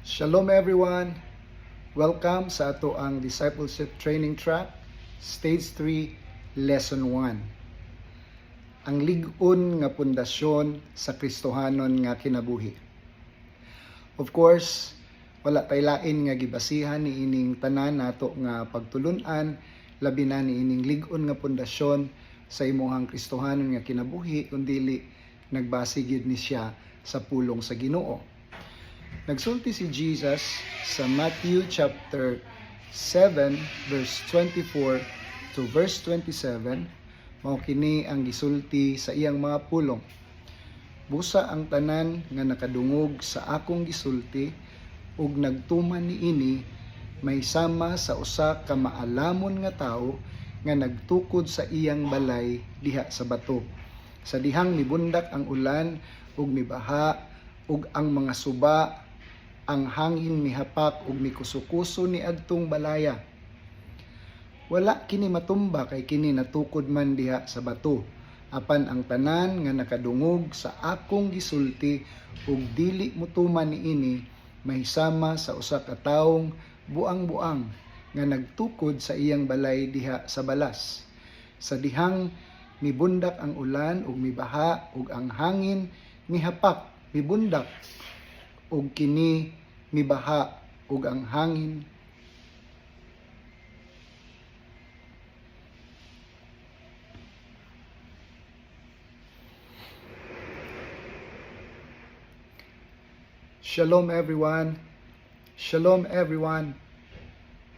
Shalom everyone! Welcome sa ato ang Discipleship Training Track, Stage 3, Lesson 1. Ang lig-on nga pundasyon sa Kristohanon nga kinabuhi. Of course, wala tay lain nga gibasihan ni ining tanan nato nga pagtulunan, labi na ni ining lig-on nga pundasyon sa imuhang Kristohanon nga kinabuhi, kundili nagbase gyud ni siya sa pulong sa Ginoo. Nagsulti si Jesus sa Matthew chapter 7 verse 24 to verse 27. Mao kini ang gisulti sa iyang mga pulong. Busa ang tanan nga nakadungog sa akong gisulti ug nagtuman niini may sama sa usa ka maalamon nga tawo nga nagtukod sa iyang balay diha sa bato. Sa dihang mibundak ang ulan ug mibaha ug ang mga suba, ang hangin mihapak ug mikusukuso ni adtong balaya. Wala kini matumba kay kini natukod man diha sa bato. Apan ang tanan nga nakadungog sa akong gisulti ug dili motuman niini mahisama sa usa ka tawong buang-buang nga nagtukod sa iyang balay diha sa balas. Sa dihang mibundak ang ulan ug mibaha ug ang hangin mihapak, mibundak ug kini mibaha ug ang hangin Shalom everyone. Shalom everyone.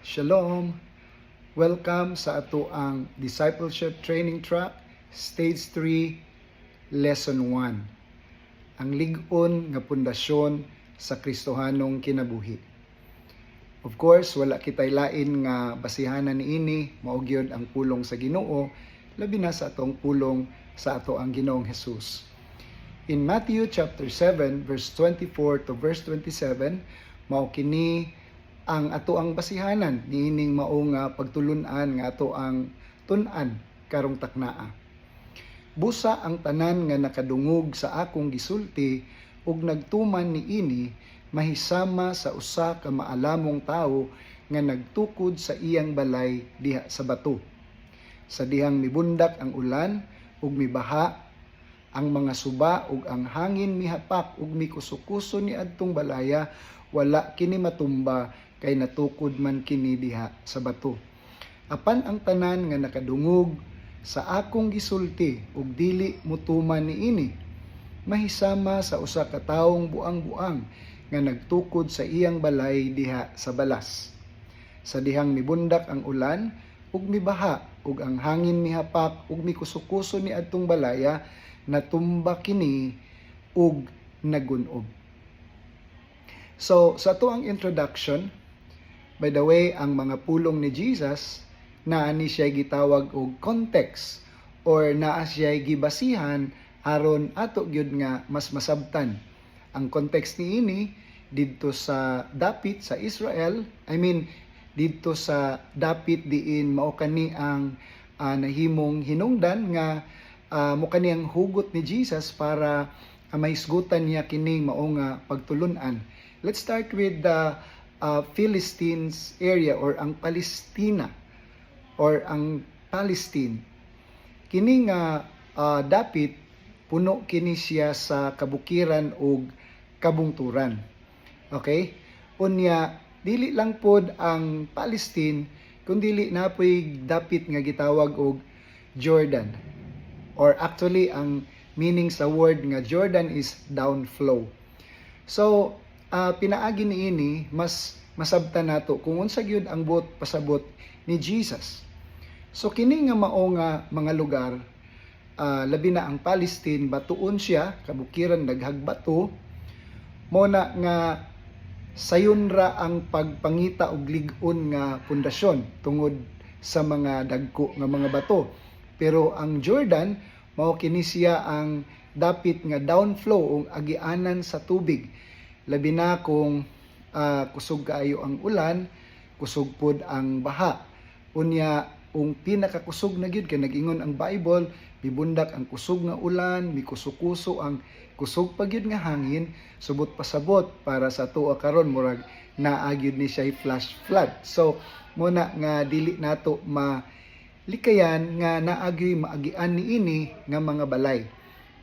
Shalom. Welcome sa ato ang Discipleship Training Track, Stage 3, Lesson 1. Ang lig-on nga pundasyon sa Kristohanong kinabuhi. Of course, wala kitay lain nga basihanan niini, mao gyud ang pulong sa Ginoo, labi na sa atong pulong sa ato ang Ginoong Hesus. In Matthew chapter 7 verse 24 to verse 27, mao kini ang ato ang basihanan niining mao nga pagtulunan nga ato ang tun-an karong taknaa. Busa ang tanan nga nakadungog sa akong gisulti ug nagtuman niini mahisama sa usa ka maalamong tawo nga nagtukod sa iyang balay diha sa bato. Sa dihang mibundak ang ulan ug mibaha, ang mga suba ug ang hangin mihapak ug mikusukuso ni adtong balaya, wala kini matumba kay natukod man kini diha sa bato. Apan ang tanan nga nakadungog sa akong gisulti ug dili motuman niini mahisama sa usa ka tawong buang-buang nga nagtukod sa iyang balay diha sa balas. Sa dihang mibundak ang ulan ug mibaha ug ang hangin mihapak ug mikusukuso ni adtong balaya, natumba kini ug nagunob. So sa ato ang introduction, by the way, ang mga pulong ni Jesus naa ni siya gitawag og context or naa siya gibasihan aron ato gyud nga mas masabtan. Ang context niini didto sa dapit sa Israel, didto sa dapit diin mao kani ang nahimong hinungdan nga mao kani ang hugot ni Jesus para mahisgutan niya kini mao nga pagtulunan. Let's start with the Philistines area or ang Palestina or ang Palestine. Kini nga dapit puno kini siya sa kabukiran ug kabungturan. Okay? Unya dili lang pod ang Palestine kundi napoy dapit nga gitawag og Jordan. Or actually ang meaning sa word nga Jordan is downflow. So pinaagi niini mas masabtan nato kung unsa gyud ang buot pasabot ni Jesus. So kini nga mao nga mga lugar, labi na ang Palestine, batuon siya, kabukiran daghag bato, mo na nga sayon ra ang pagpangita og lig-on nga pundasyon tungod sa mga dagko nga mga bato. Pero ang Jordan, mao kini siya ang dapit nga downflow o agianan sa tubig. Labi na kung kusog kaayo ang ulan, kusog pod ang baha. Unya, pinakakusog na gyud kay nag-ingon ang Bible, mibundak ang kusog nga ulan, mikuso-kuso ang kusog pagyud nga hangin, subot pasabot para sa tuwa karon murag naagyud ni siya flash flood. So muna nga dili nato malikayan nga naagyoy maagian niini nga mga balay.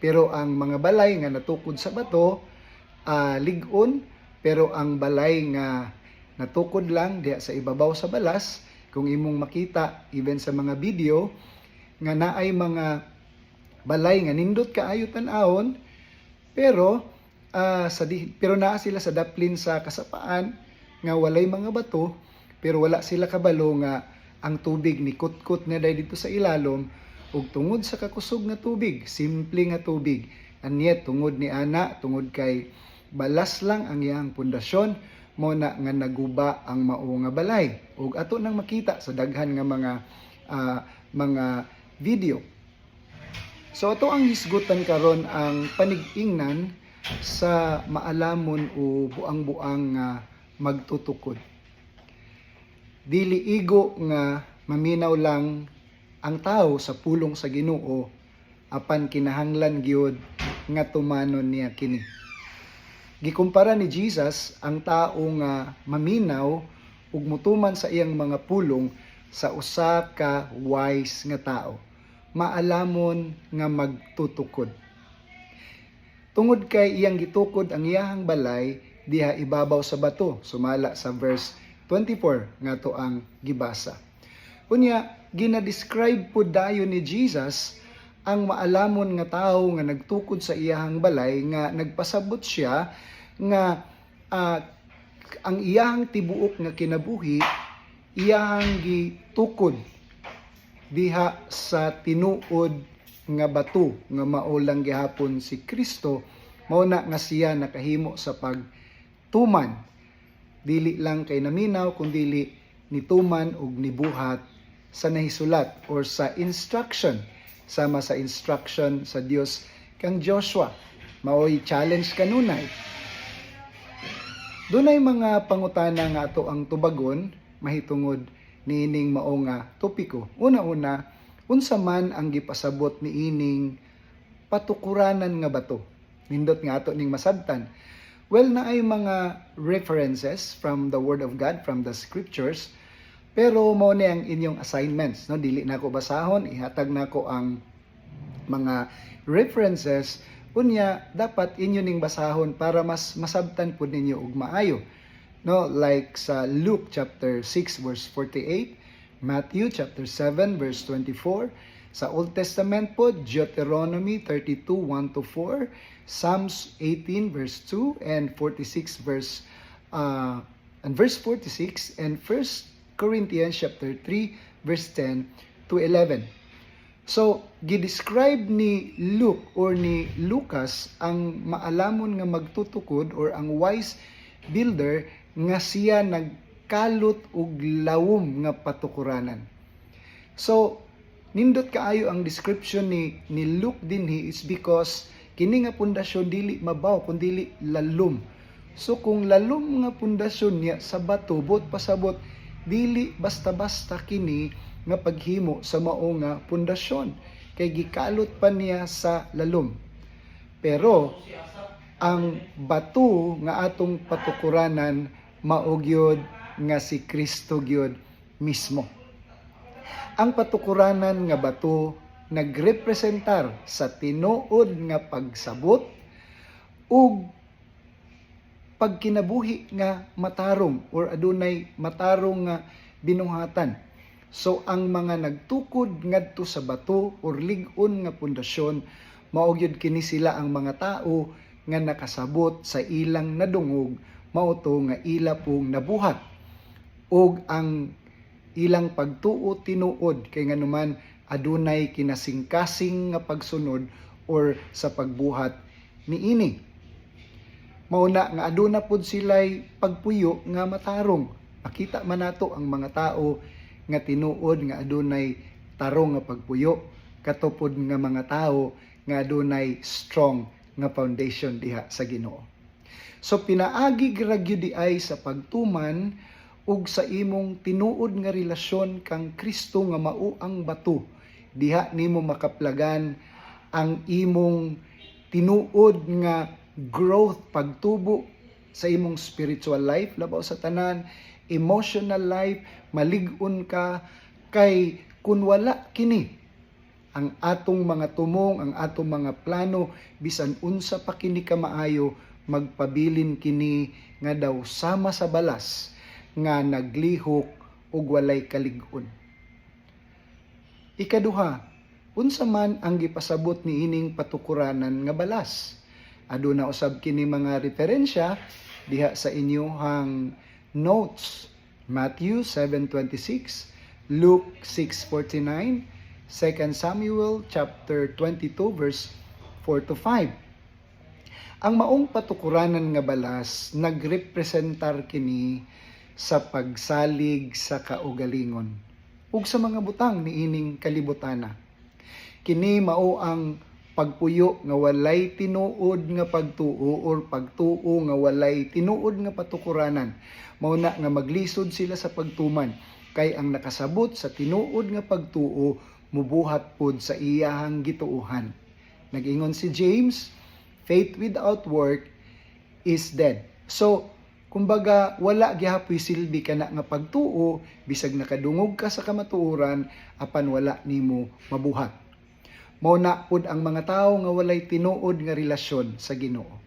Pero ang mga balay nga natukod sa bato, lig-on, pero ang balay nga natukod lang diha sa ibabaw sa balas, kung imong makita even sa mga video nga naay mga balay nga nindot kaayo tan-awon, pero pero naa sila sa daplin sa kasapaan nga walay mga bato, pero wala sila kabalo nga ang tubig ni kutkot na dahil dito sa ilalom, ug tungod sa kakusog nga tubig, simple nga tubig, and yet tungod ni ana, tungod kay balas lang ang iyang pundasyon, mo na nga naguba ang mao nga balay. Ug ato nang makita sa daghan nga mga video. So ato ang hisgutan karon ang panig-ingnan sa maalamon o buang-buang nga magtutukod. Dili igo nga maminaw lang ang tao sa pulong sa Ginoo, apan kinahanglan gyud nga tumanon niya kini. Gikumpara ni Jesus ang tao nga maminaw ug mutuman sa iyang mga pulong sa usa ka wise nga tao, maalamon nga magtutukod. Tungod kay iyang gitukod ang iyahang balay diha ibabaw sa bato, sumala sa verse 24 nga to ang gibasa. Unya gina-describe po dayon ni Jesus ang maalamon nga tawo nga nagtukod sa iyahang balay, nga nagpasabot siya nga ang iyahang tibuok nga kinabuhi iyahang gitukod diha sa tinuod nga bato nga mao lang gihapon si Kristo, mao na nga siya nakahimo sa pagtuman, dili lang kay naminaw kundi nituman ug nibuhat sa nahisulat or sa instruction, sama sa instruction sa Dios kang Joshua. Mao'y challenge kanunay. Dunay mga pangutana nga ato ang tubagon mahitungod niining mao nga topiko. Una-una, unsa man ang gipasabot niining patukuranan nga bato? Nindot nga ato ning masabtan. Well, naay mga references from the Word of God, from the Scriptures, pero mao ni ang inyong assignments, no? Dili nako basahon, ihatag nako ang mga references, unya dapat inyo ning basahon para mas masabtan pud ninyo og maayo. No, like sa Luke chapter 6 verse 48, Matthew chapter 7 verse 24, sa Old Testament po Deuteronomy 32:1 to 4, Psalms 18 verse 2 and 46 verse 46, and 1 Corinthians chapter 3 verse 10 to 11. So gidescribe ni Luke or ni Lucas ang maalamon nga magtutukod or ang wise builder nga siya nagkalot og lawom nga patukuranan. So nindot kaayo ang description ni Luke dinhi is because kini nga pundasyon dili mabaw kundi lalom. So kung lalom nga pundasyon niya sa bato bot pasabot, dili basta-basta kini nga paghimo sa mao nga pundasyon kay gikalot pa niya sa lalom. Pero ang bato nga atong patukuranan mao gyud nga si Kristo gyud mismo. Ang patukuranan nga bato nagrepresentar sa tinuod nga pagsabot ug pagkinabuhi nga matarong or adunay matarong nga binuhatan. So ang mga nagtukod ngadto sa bato or lig-on nga pundasyon, mao gyud kini sila ang mga tao nga nakasabot sa ilang nadungog, mao to nga ila pong nabuhat. Og ang ilang pagtuo tinuod kay nganuman adunay kinasingkasing nga pagsunod or sa pagbuhat niini. Mauna nga aduna pud sila'y pagpuyo nga matarong. Makita man nato ang mga tao nga tinuod nga adunay tarong nga pagpuyo, katupod nga mga tao nga adunay strong nga foundation diha sa Ginoo. So pinaagi ra gyud ay sa pagtuman ug sa imong tinuod nga relasyon kang Kristo nga mao ang bato diha nimo makaplagan ang imong tinuod nga growth, pagtubo sa imong spiritual life, labaw sa tanan, emotional life, malig-on ka, kay kun wala kini, ang atong mga tumong, ang atong mga plano, bisan unsa pa kini ka maayo, magpabilin kini nga daw sama sa balas, nga naglihok ug walay kalig-on. Ikaduha, unsa man ang gipasabot ni ining patukuranan nga balas? Aduna usab kini mga referensya diha sa inyohang notes. Matthew 7:26, Luke 6:49, 2 Samuel chapter 22 verse 4 to 5. Ang maong patukuranan nga balas nagrepresentar kini sa pagsalig sa kaugalingon ug sa mga butang niining kalibutana. Kini mao ang pagpuyo nga walay tinuod nga pagtuo or pagtuo nga walay tinuod nga patukuranan. Mao na nga maglisod sila sa pagtuman, kay ang nakasabot sa tinuod nga pagtuo mubuhat pod sa iyahang gituohan. Nag-ingon si James, faith without work is dead. So, kumbaga wala gihapoy silbi kana nga pagtuo bisag nakadungog ka sa kamatuoran apan wala nimo mabuhat. Mao na pud ang mga tawo nga walay tinuod nga relasyon sa Ginoo.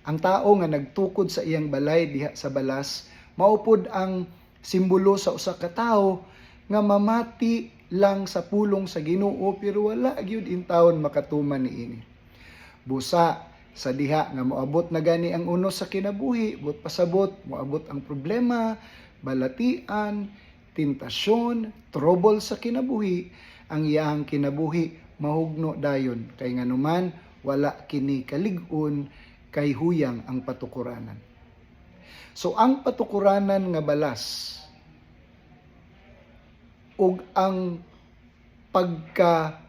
Ang tao nga nagtukod sa iyang balay diha sa balas, mao pud ang simbolo sa usa ka tawo nga mamati lang sa pulong sa Ginoo pero wala gyud in taon makatuman niini. Busa sa diha nga moabot na gani ang unos sa kinabuhi, but pasabot moabot ang problema, balatian, tentasyon, trouble sa kinabuhi, ang iyang kinabuhi mahugno dayon, kay nganuman wala kini kalig-on, kay huyang ang patukuranan. So ang patukuranan nga balas ug ang pagkahugno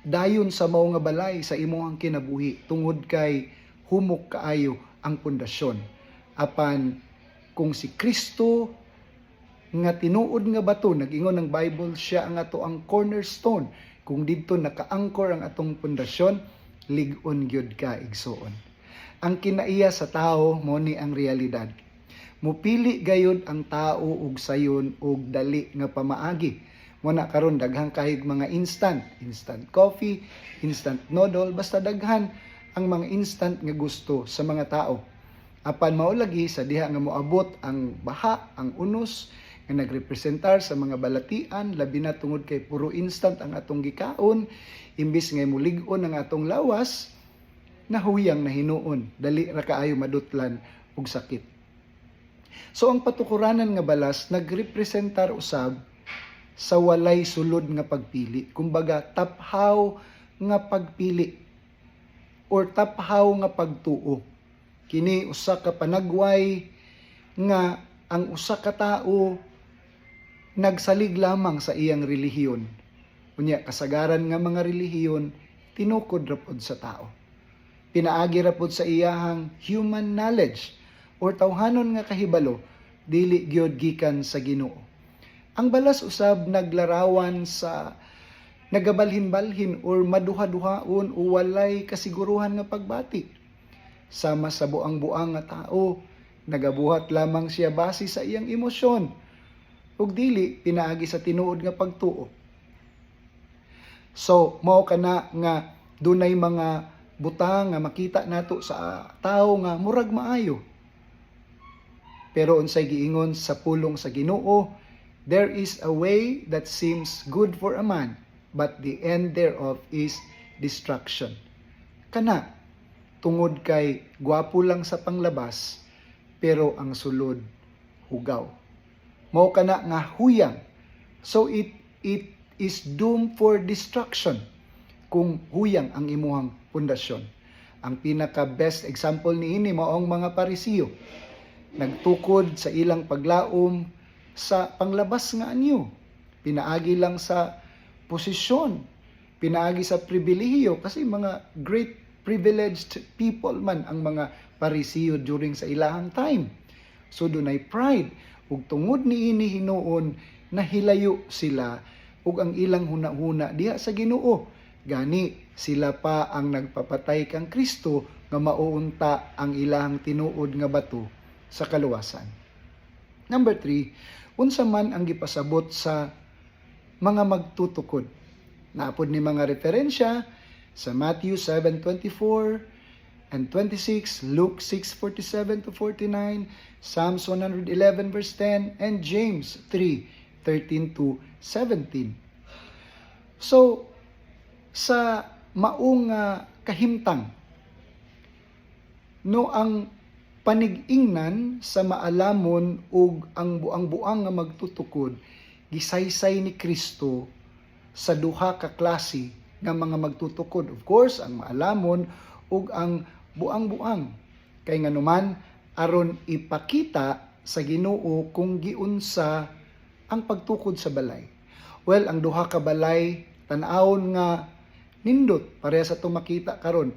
dayon sa mao nga balay sa imong kinabuhi tungod kay humok kaayo ang pundasyon. Apan kung si Kristo nga tinuod nga bato, nag-ingon ng Bible, siya ang ato ang cornerstone. Kung dito naka-anchor ang atong pundasyon, lig-on gyud ka igsoon. Ang kinaiya sa tao mo ni ang realidad. Mupili gayud ang tao ug sayon ug dali nga pamaagi. Mo na karon daghang kahig mga instant coffee, instant noodle, basta daghan ang mga instant nga gusto sa mga tao. Apan mao lagi sa diha nga moabot ang baha, ang unos nga nagrepresentar sa mga balatian, labi na tungod kay puro instant ang atong gikaon, imbis nga mulig-on ang atong lawas, nahuyang na hinuon, dali ra kaayo madutlan og sakit. So ang patukuranan nga balas nagrepresentar usab sa walay sulod nga pagpili. Kumbaga taphaw nga pagpili or taphaw nga pagtuo. Kini usa ka panagway nga ang usa ka tawo nagsalig lamang sa iyang relihiyon. Unya kasagaran nga mga relihiyon tinukod ra pod sa tao. Pinaagi ra pod sa iyahang human knowledge or tawhanon nga kahibalo dili gyud gikan sa Ginoo. Ang balas usab naglarawan sa nagabalhin-balhin or maduha-duhaon o walay kasiguruhan nga pagbati. Sama sa buang-buang nga tao, nagabuhat lamang siya base sa iyang emosyon ug dili pinaagi sa tinuod nga pagtuo. So mao kana nga dunay mga butang nga makita nato sa tao nga murag maayo. Pero unsay giingon sa pulong sa Ginoo, there is a way that seems good for a man, but the end thereof is destruction. Kana tungod kay gwapo lang sa panglabas, pero ang sulod hugaw. Mao kana nga huyang. So it is doomed for destruction kung huyang ang imuhang pundasyon. Ang pinaka best example niini mao ang mga Parisiyo. Nagtukod sa ilang paglaom sa panglabas nga anyo. Pinaagi lang sa posisyon, pinaagi sa pribilehiyo kasi mga great privileged people man ang mga Parisiyo during sa ilahang time. So dunay pride ug tungod niini hinuon nahilayo sila ug ang ilang hunahuna diha sa Ginoo. Gani sila pa ang nagpapatay kang Kristo nga mauunta ang ilang tinuod nga bato sa kaluwasan. Number 3, unsa man ang gipasabot sa mga magtutukod. Naapod ni mga referensya sa Matthew 7:24 and 26, Luke 6:47 to 49, Psalms 111 verse 10, and James 3:13 to 17. So, sa maong kahimtang, no ang panig-ingnan sa maalamon ug ang buang-buang nga magtutukod, gisaysay ni Kristo sa duha ka klase nga mga magtutukod. Of course, ang maalamon ug ang buang-buang. Kay nganuman aron ipakita sa Ginoo kung giunsa ang pagtukod sa balay. Well, ang duha ka balay tan-awon nga nindot pareha sa itong makita karon.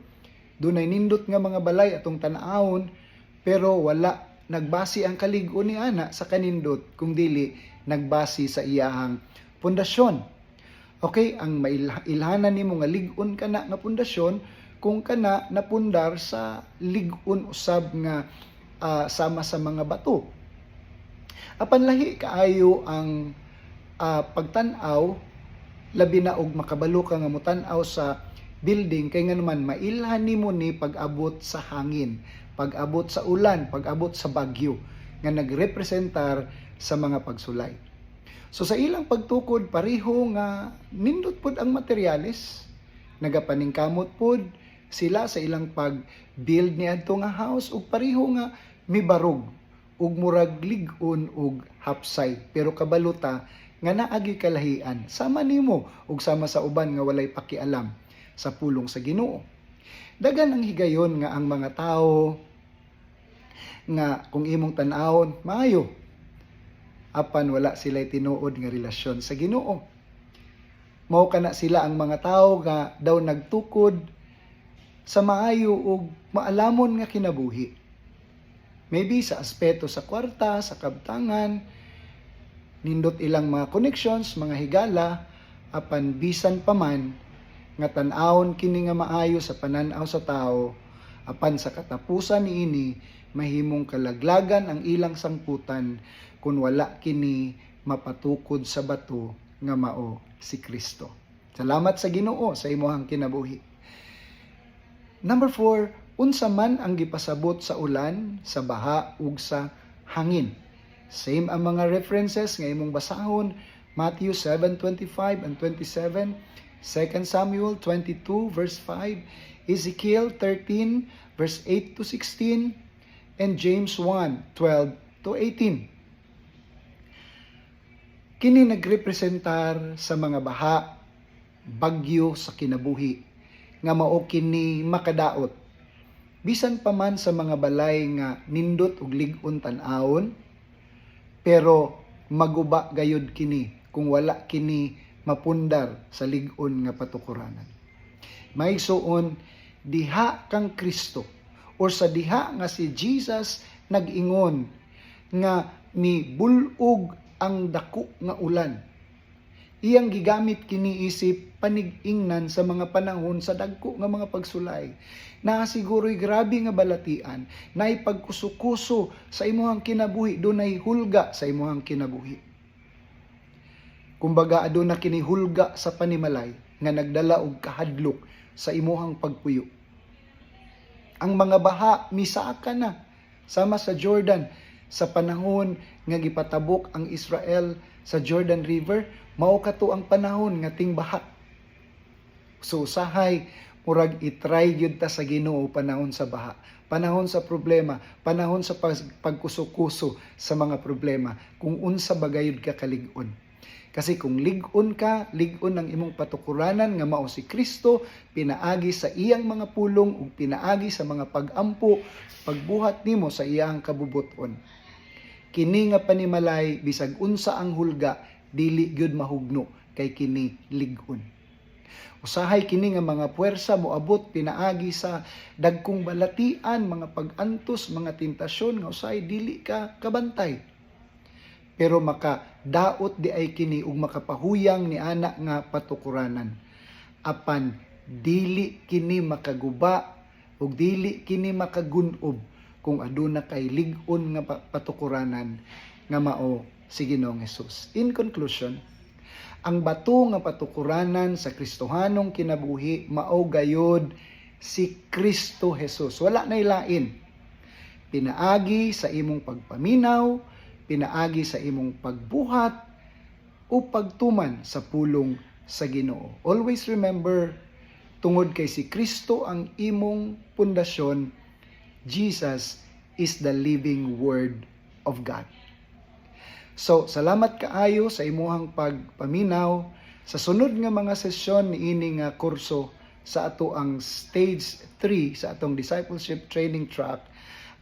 Dunay nindot nga mga balay atong tan-awon, pero wala nagbasi ang kalig-on ni ana sa kanindot kung dili nagbasi sa iyahang pundasyon. Okay, ang mailhanan nimo nga lig-on kana nga pundasyon kung kana napundar sa lig-on usab nga sama sa mga bato. Apan lahi kaayo ang pagtan-aw, labi na og makabalo ka nga mutan-aw sa building, kay nga naman mailhan nimo ni pag-abot sa hangin, pag-abot sa ulan, pag-abot sa bagyo nga nagrepresentar sa mga pagsulay. So sa ilang pagtukod pareho nga nindot pod ang materyales, nagapaningkamot pod sila sa ilang pag-build niadto nga house ug pareho nga mibarog ug murag lig-on ug hapsay, pero kabaluta nga naagi kalahian sama nimo ug sama sa uban nga walay pakialam sa pulong sa Ginoo. Dagan ang higayon nga ang mga tao nga kung imong tan-awon maayo, apan wala sila'y tinuod nga relasyon sa Ginoo. Mao kana sila ang mga tao nga daw nagtukod sa maayo ug maalamon nga kinabuhi. Maybe sa aspeto sa kwarta, sa kabtangan, nindot ilang mga connections, mga higala, apan bisan pa man nga tan-awon kini nga maayo sa pananaw sa tao, apan sa katapusan niini mahimong kalaglagan ang ilang sangputan kung wala kini mapatukod sa bato nga mao si Kristo. Salamat sa Ginoo sa imong kinabuhi. Number 4, unsa man ang gipasabot sa ulan, sa baha ug sa hangin. Same ang mga references nga imong basahon, Matthew 7:25 and 27, 2 Samuel 22 verse 5, Ezekiel 13 verse 8 to 16, and James 1:12 to 18. Kini nagrepresentar sa mga baha, bagyo sa kinabuhi, nga mao kini makadaot. Bisan pa man sa mga balay nga nindot ug lig-on tan-awon, pero maguba gayud kini kung wala kini mapundar sa lig-on nga patukuranan. May suon, diha kang Kristo, or sa diha nga si Jesus nag-ingon nga ni bulog ang dako nga ulan. Iyang gigamit kini isip panig-ingnan sa mga panahon sa dagko nga mga pagsulay. Nasiguro'y grabe nga balatian, naay pagkuso-kuso sa imuhang kinabuhi, dunay hulga sa imuhang kinabuhi. Kumbaga aduna kini hulga sa panimalay nga nagdala og kahadlok sa imuhang pagpuyo. Ang mga baha misaka na sama sa Jordan sa panahon nga gipatabok ang Israel sa Jordan River, mao kato ang panahon nga tingbaha. So usahay murag itry gyud ta sa Ginoo panahon sa baha, panahon sa problema, panahon sa pagkuso-kuso sa mga problema, kung unsa bagayud ka kalig-on. Kasi kung lig-on ka, lig-on ang imong patukuranan nga mao si Kristo, pinaagi sa iyang mga pulong ug pinaagi sa mga pag-ampo, pagbuhat nimo sa iyang kabubuton. Kini nga panimalay bisag unsa ang hulga, dili gyud mahugno kay kini lig-on. Usahay kini nga mga puwersa moabot pinaagi sa dagkong balatian, mga pag-antos, mga tentasyon nga usahay dili ka kabantay. pero makadaot di ay kini ug makapahuyang ni ana nga patukuranan. Apan dili kini makaguba ug dili kini makagun-ob kung aduna kay lig-on nga patukuranan nga mao si Ginoong Hesus. In conclusion, ang bato nga patukuranan sa Kristohanong kinabuhi mao gayod si Kristo Hesus. Wala nay lain. Pinaagi sa imong pagpaminaw, pinaagi sa imong pagbuhat o pagtuman sa pulong sa Ginoo. Always remember, tungod kay si Kristo ang imong pundasyon, Jesus is the living Word of God. So, salamat kaayo sa imuhang pagpaminaw. Sa sunod nga mga sesyon niini nga kurso sa ato ang stage 3 sa atong discipleship training track,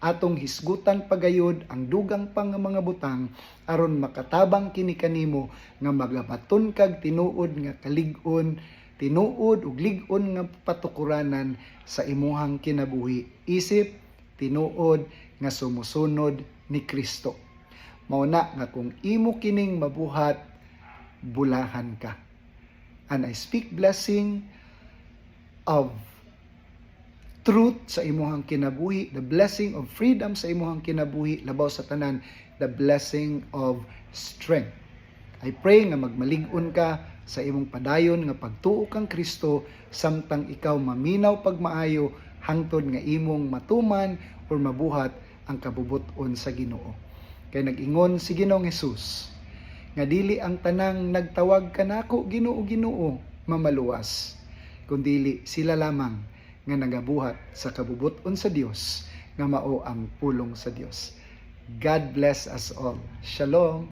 atong hisgutan pagayod ang dugang pang mga butang aron makatabang kini kanimo nga magabaton kag tinuod nga kalig-on, tinuod ug lig-on nga patukuranan sa imuhang kinabuhi, isip tinuod nga sumusunod ni Kristo. Mao na nga kung imo kining mabuhat, bulahan ka. And I speak blessing of truth sa imuhang kinabuhi, the blessing of freedom sa imuhang kinabuhi, labaw sa tanan, the blessing of strength. I pray nga magmalig-on ka sa imong padayon nga pagtuo kang Kristo samtang ikaw maminaw pagmaayo hangtod nga imong matuman or mabuhat ang kabubuton sa Ginoo. Kay nag-ingon si Ginoong Hesus nga dili ang tanang nagtawag kanako Ginoo Ginoo mamaluwas, kundi sila lamang nga nagabuhat sa kabubuton sa Dios nga mao ang pulong sa Dios. God bless us all. Shalom.